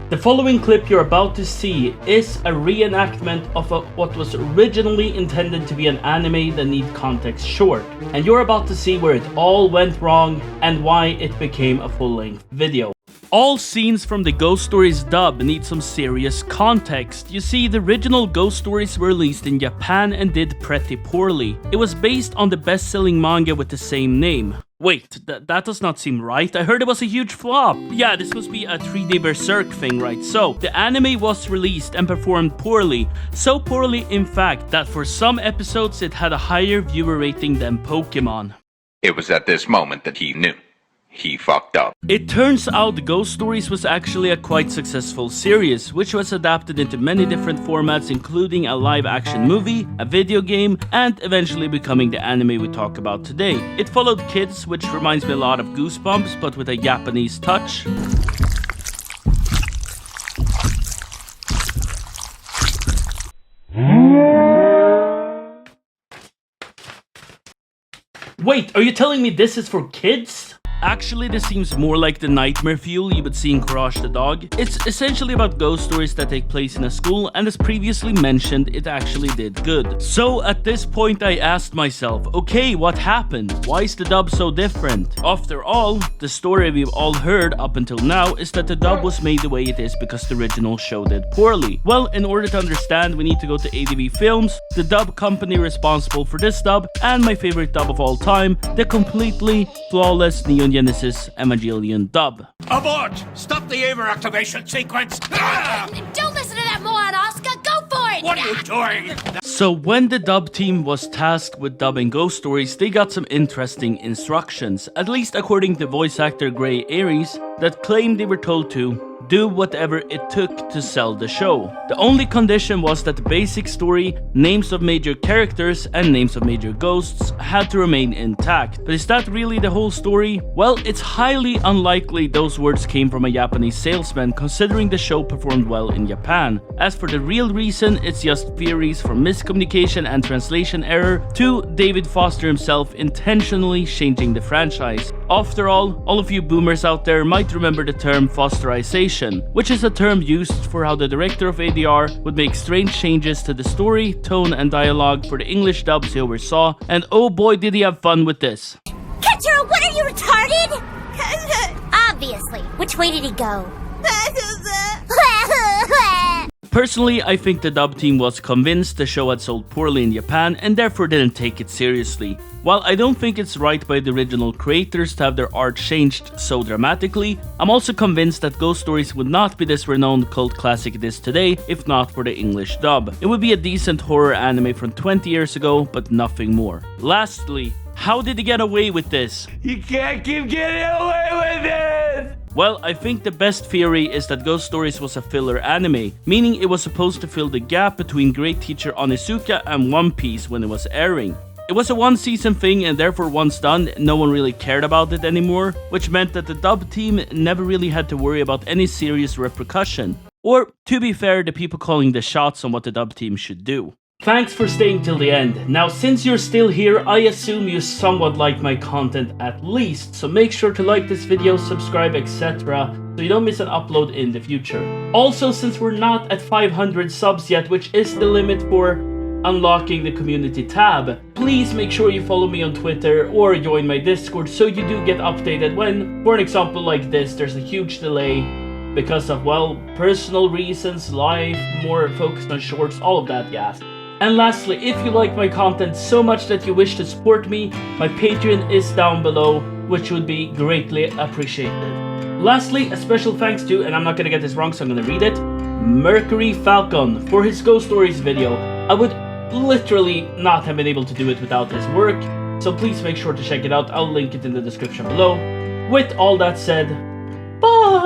The following clip you're about to see is a reenactment of what was originally intended to be an anime that need context short, and you're about to see where it all went wrong and why it became a full-length video. All scenes from the Ghost Stories dub need some serious context. You see, the original Ghost Stories were released in Japan and did pretty poorly. It was based on the best-selling manga with the same name. Wait, that does not seem right. I heard it was a huge flop. Yeah, this must be a 3D Berserk thing, right? So, the anime was released and performed poorly. So poorly, in fact, that for some episodes it had a higher viewer rating than Pokemon. It was at this moment that he knew. He fucked up. It turns out Ghost Stories was actually a quite successful series, which was adapted into many different formats, including a live-action movie, a video game, and eventually becoming the anime we talk about today. It followed Kids, which reminds me a lot of Goosebumps, but with a Japanese touch. Wait, are you telling me this is for kids? Actually, this seems more like the nightmare fuel you would see in Courage the Dog. It's essentially about ghost stories that take place in a school, and as previously mentioned, it actually did good. So at this point I asked myself, okay, what happened? Why is the dub so different? After all, the story we've all heard up until now is that the dub was made the way it is because the original show did poorly. Well, in order to understand, we need to go to ADV Films, the dub company responsible for this dub, and my favorite dub of all time, the completely flawless Neon Genesis Evangelion dub. Abort! Stop the Aver activation sequence! Don't listen to that moron, Oscar! Go for it! What are you doing? So when the dub team was tasked with dubbing Ghost Stories, they got some interesting instructions, at least according to voice actor Gray Aries, that claimed they were told to do whatever it took to sell the show. The only condition was that the basic story, names of major characters, and names of major ghosts had to remain intact. But is that really the whole story? Well, it's highly unlikely those words came from a Japanese salesman, considering the show performed well in Japan. As for the real reason, it's just theories from miscommunication and translation error to David Foster himself intentionally changing the franchise. After all of you boomers out there might remember the term Fosterization, which is a term used for how the director of ADR would make strange changes to the story, tone, and dialogue for the English dubs he oversaw, and oh boy did he have fun with this. Ketchero, what are you, retarded? Obviously. Which way did he go? Personally, I think the dub team was convinced the show had sold poorly in Japan and therefore didn't take it seriously. While I don't think it's right by the original creators to have their art changed so dramatically, I'm also convinced that Ghost Stories would not be this renowned cult classic it is today if not for the English dub. It would be a decent horror anime from 20 years ago, but nothing more. Lastly, how did he get away with this? You can't keep getting away with it! Well, I think the best theory is that Ghost Stories was a filler anime, meaning it was supposed to fill the gap between Great Teacher Onizuka and One Piece when it was airing. It was a one-season thing, and therefore once done, no one really cared about it anymore, which meant that the dub team never really had to worry about any serious repercussion. Or, to be fair, the people calling the shots on what the dub team should do. Thanks for staying till the end. Now, since you're still here, I assume you somewhat like my content at least, so make sure to like this video, subscribe, etc. so you don't miss an upload in the future. Also, since we're not at 500 subs yet, which is the limit for unlocking the community tab, please make sure you follow me on Twitter or join my Discord so you do get updated when, for an example like this, there's a huge delay because of, well, personal reasons, life, more focused on shorts, all of that gas. And lastly, if you like my content so much that you wish to support me, my Patreon is down below, which would be greatly appreciated. Lastly, a special thanks to, and I'm not gonna get this wrong so I'm gonna read it, Mercury Falcon for his Ghost Stories video. I would literally not have been able to do it without his work, so please make sure to check it out. I'll link it in the description below. With all that said, bye!